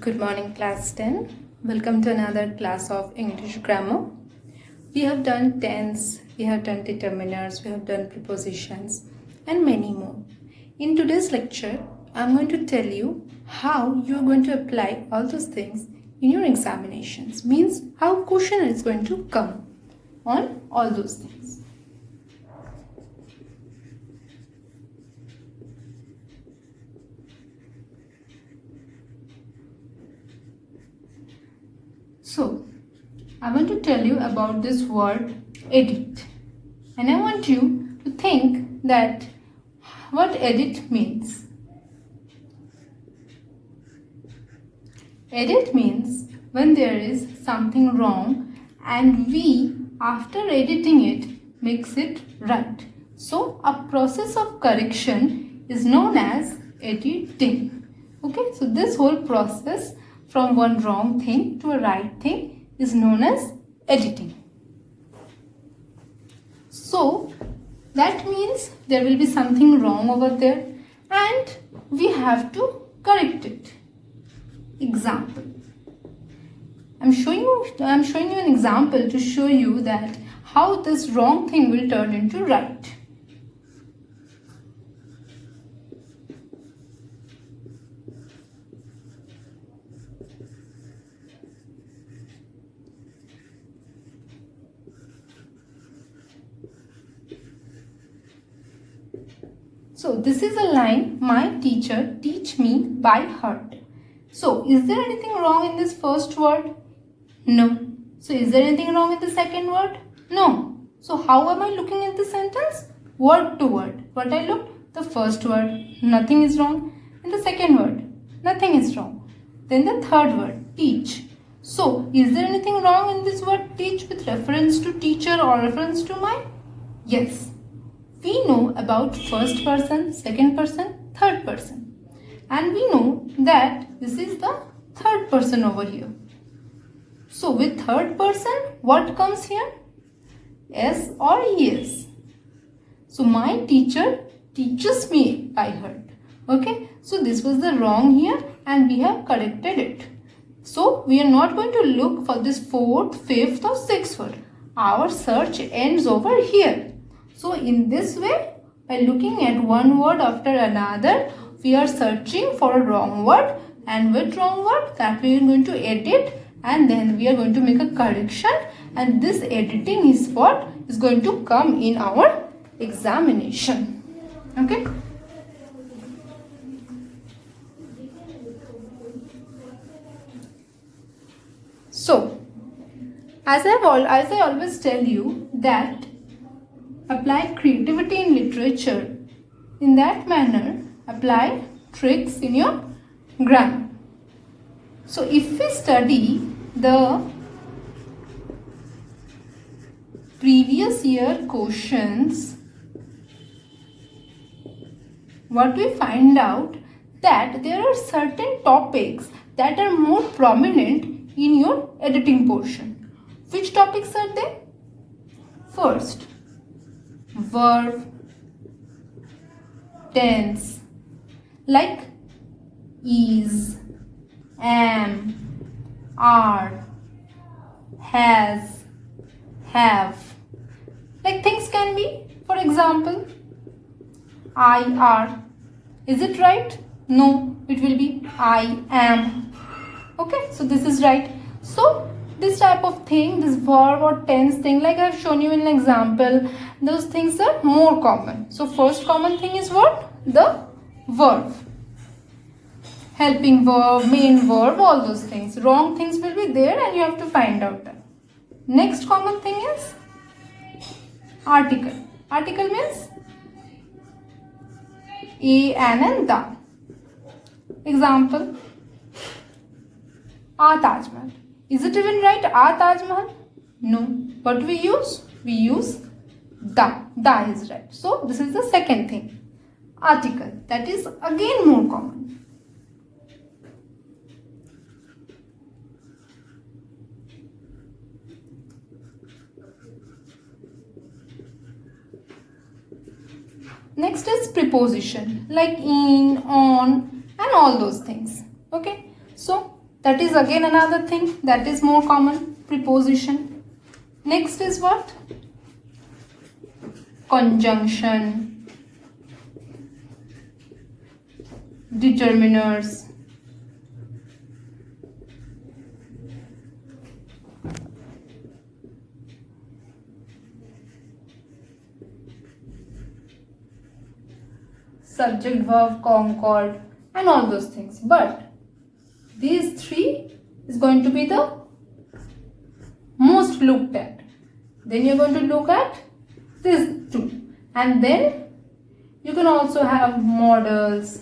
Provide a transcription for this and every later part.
Good morning, class 10. Welcome to another class of English grammar. We have done tense, we have done determiners, we have done prepositions and many more. In today's lecture, I'm going to tell you how you're going to apply all those things in your examinations. Means how question is going to come on all those things. So, I want to tell you about this word edit, and I want you to think that what edit means. Edit means when there is something wrong and we, after editing it, makes it right. So, a process of correction is known as editing. Okay, so this whole process from one wrong thing to a right thing is known as editing. So that means there will be something wrong over there and we have to correct it. Example. I'm showing you an example to show you that how this wrong thing will turn into right. So this is a line, my teacher teach me by heart. So is there anything wrong in this first word? No. So is there anything wrong in the second word? No. So how am I looking at the sentence? Word to word. What I looked? The first word, nothing is wrong. In the second word, nothing is wrong. Then the third word, teach. So is there anything wrong in this word teach with reference to teacher or reference to my? Yes. We know about first person, second person, third person. And we know that this is the third person over here. So with third person, what comes here? S or ES. So my teacher teaches me by heart. Okay. So this was the wrong here and we have corrected it. So we are not going to look for this fourth, fifth or sixth word. Our search ends over here. So in this way, by looking at one word after another, we are searching for a wrong word, and with wrong word that we are going to edit, and then we are going to make a correction, and this editing is what is going to come in our examination. Okay. So as I always tell you that apply creativity in literature. In that manner, apply tricks in your grammar. So if we study the previous year questions, what we find out that there are certain topics that are more prominent in your editing portion. Which topics are they? First, verb, tense, like is, am, are, has, have. Like things can be, for example, I are. Is it right? No, it will be I am. Okay, so this is right. So this type of thing, this verb or tense thing, like I have shown you in an example, those things are more common. So first common thing is what? The verb. Helping verb, main verb, all those things. Wrong things will be there and you have to find out them. Next common thing is article. Article means a, an and the. Example, a Taj Mahal. Is it even right? A Taj Mahal? No. What we use? We use the. The is right. So this is the second thing. Article. That is again more common. Next is preposition like in, on and all those things. Okay. So That is again another thing that is more common, preposition. Next is what? Conjunction, determiners, subject, verb, concord, and all those things. But these three is going to be the most looked at. Then you're going to look at these two, and then you can also have models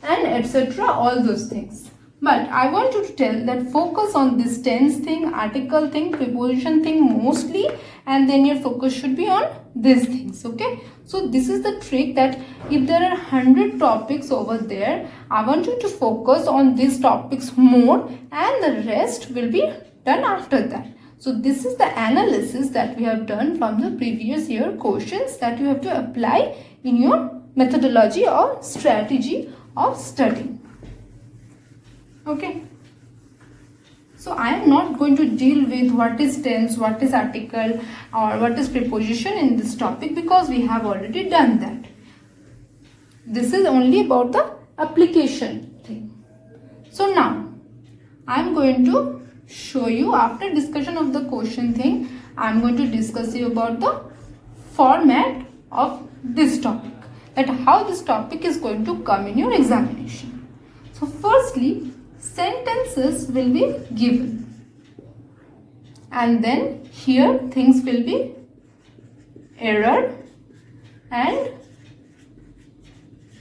and etc. all those things. But I want you to tell that focus on this tense thing, article thing, preposition thing mostly, and then your focus should be on these things. Okay, so this is the trick, that if there are 100 topics over there, I want you to focus on these topics more, and the rest will be done after that. So this is the analysis that we have done from the previous year questions that you have to apply in your methodology or strategy of studying. Okay, so I am not going to deal with what is tense, what is article, or what is preposition in this topic, because we have already done that. This is only about the application thing. So now I am going to show you, after discussion of the question thing, I am going to discuss you about the format of this topic, that how this topic is going to come in your examination. So firstly, sentences will be given, and then here things will be error and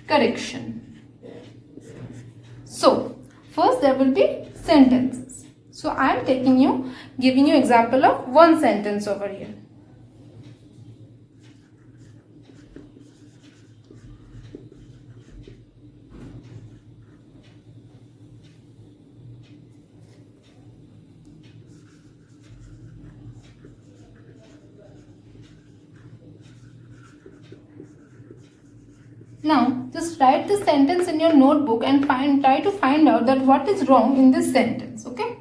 correction. So first there will be sentences. So I am giving you example of one sentence over here. Now just write the sentence in your notebook and try to find out that what is wrong in this sentence. Okay.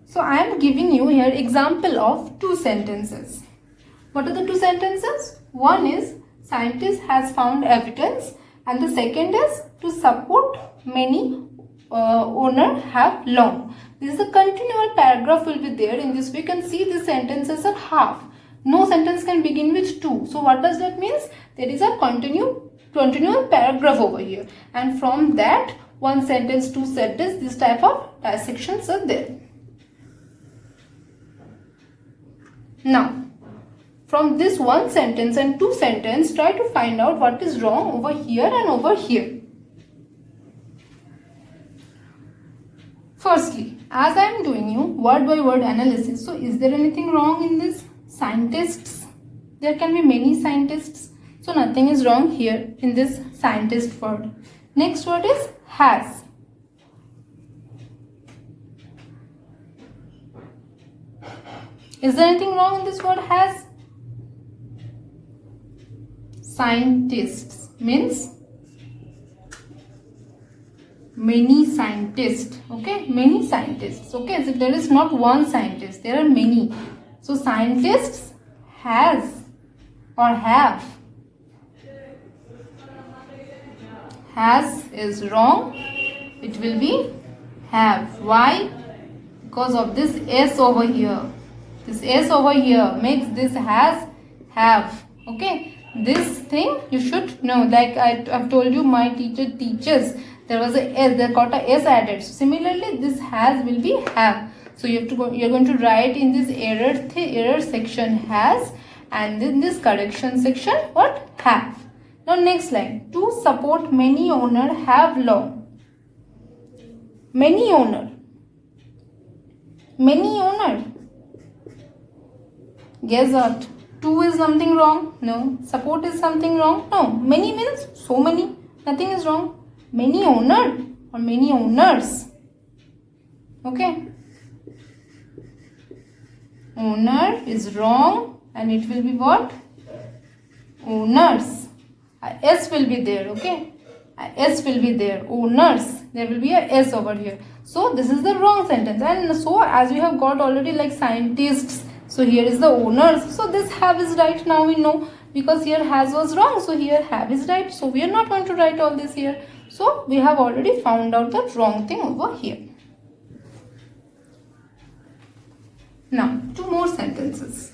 So I am giving you here example of two sentences. What are the two sentences? One is scientist has found evidence, and the second is to support many owner have long. This is a continual paragraph will be there. In this we can see the sentences are half. No sentence can begin with two. So what does that means? There is a continual paragraph over here, and from that one sentence, two sentence, this type of dissections are there. Now, from this one sentence and two sentence, try to find out what is wrong over here and over here. Firstly, as I am doing you word by word analysis, so is there anything wrong in this? Scientists. There can be many scientists. So nothing is wrong here in this scientist word. Next word is has. Is there anything wrong in this word has? Scientists means many scientists. Okay, many scientists. Okay, so there is not one scientist, there are many. So scientists has or have. Has is wrong. It will be have. Why? Because of this S over here. This S over here makes this has have. Okay, this thing you should know. Like I've told you, my teacher teaches. There was a S. They got a S added. So similarly, this has will be have. So you have to go. You're going to write in this error section has, and in this correction section what have. Now next line, to support many owner have long. Many owner. Many owner. Guess what? To is something wrong? No. Support is something wrong? No. Many means so many. Nothing is wrong. Many owner or many owners. Okay. Owner is wrong and it will be what? Owners. A S will be there. Okay. A S will be there. Owners. There will be a S over here. So this is the wrong sentence. And so as we have got already like scientists. So here is the owners. So this have is right now we know. Because here has was wrong. So here have is right. So we are not going to write all this here. So we have already found out the wrong thing over here. Now, two more sentences.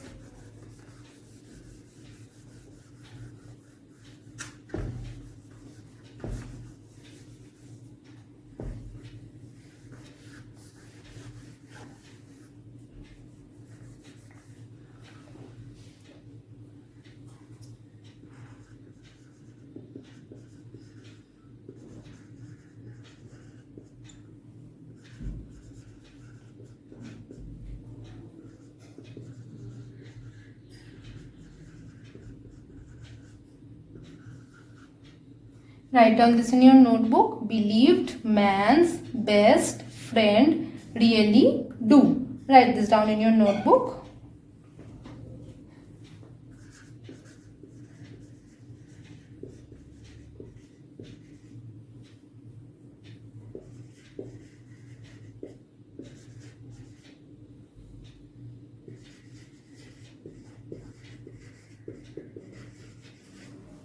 Write down this in your notebook. Believed man's best friend really do. Write this down in your notebook.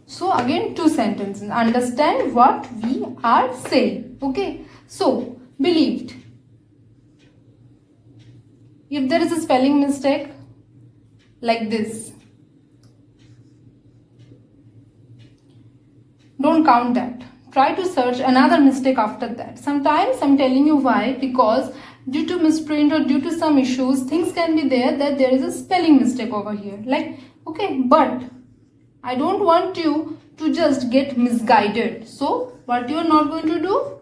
So again two sentences. Understand what we are saying. Okay. So believed. If there is a spelling mistake like this, don't count that. Try to search another mistake after that. Sometimes I'm telling you why, because due to misprint or due to some issues, things can be there that there is a spelling mistake over here. Like, okay, but I don't want you to just get misguided. So what you are not going to do?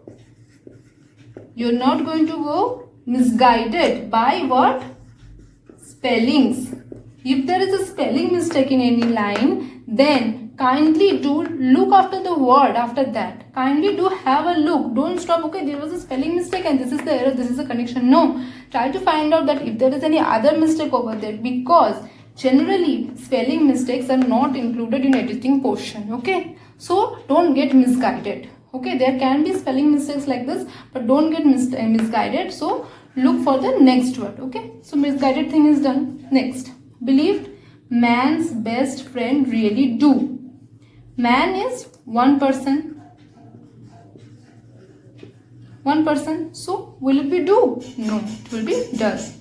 You are not going to go misguided by what? Spellings. If there is a spelling mistake in any line, then kindly do look after the word after that. Kindly do have a look. Don't stop, okay, there was a spelling mistake and this is the error, this is the connection. No. Try to find out that if there is any other mistake over there, because generally spelling mistakes are not included in editing portion. Okay. So don't get misguided. Okay. There can be spelling mistakes like this, but don't get misguided. So look for the next word. Okay. So misguided thing is done. Next. Believed man's best friend really do. Man is one person. One person. So will it be do? No. It will be does.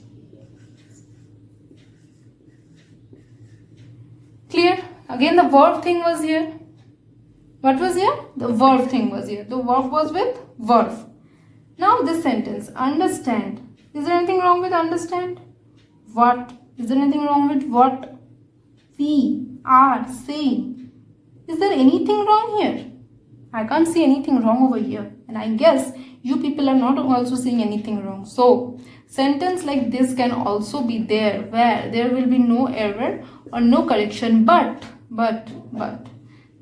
Clear? Again the verb thing was here. What was here? The verb thing was here. The verb was with verb. Now this sentence, understand. Is there anything wrong with understand? What? Is there anything wrong with what we are saying? Is there anything wrong here? I can't see anything wrong over here. And I guess you people are not also seeing anything wrong. So sentence like this can also be there where there will be no error or no correction, but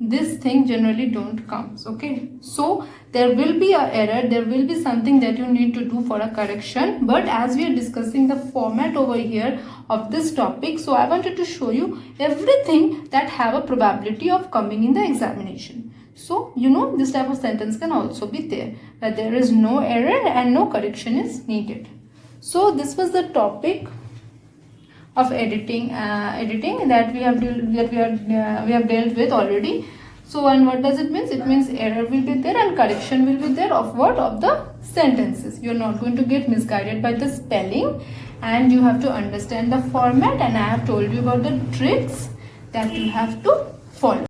this thing generally don't comes. Okay, so there will be a error, there will be something that you need to do for a correction, but as we are discussing the format over here of this topic, so I wanted to show you everything that have a probability of coming in the examination. So you know this type of sentence can also be there where there is no error and no correction is needed. So this was the topic of editing that we have dealt with already. So and what does it mean? It means error will be there and correction will be there of what? Of the sentences. You are not going to get misguided by the spelling, and you have to understand the format, and I have told you about the tricks that you have to follow.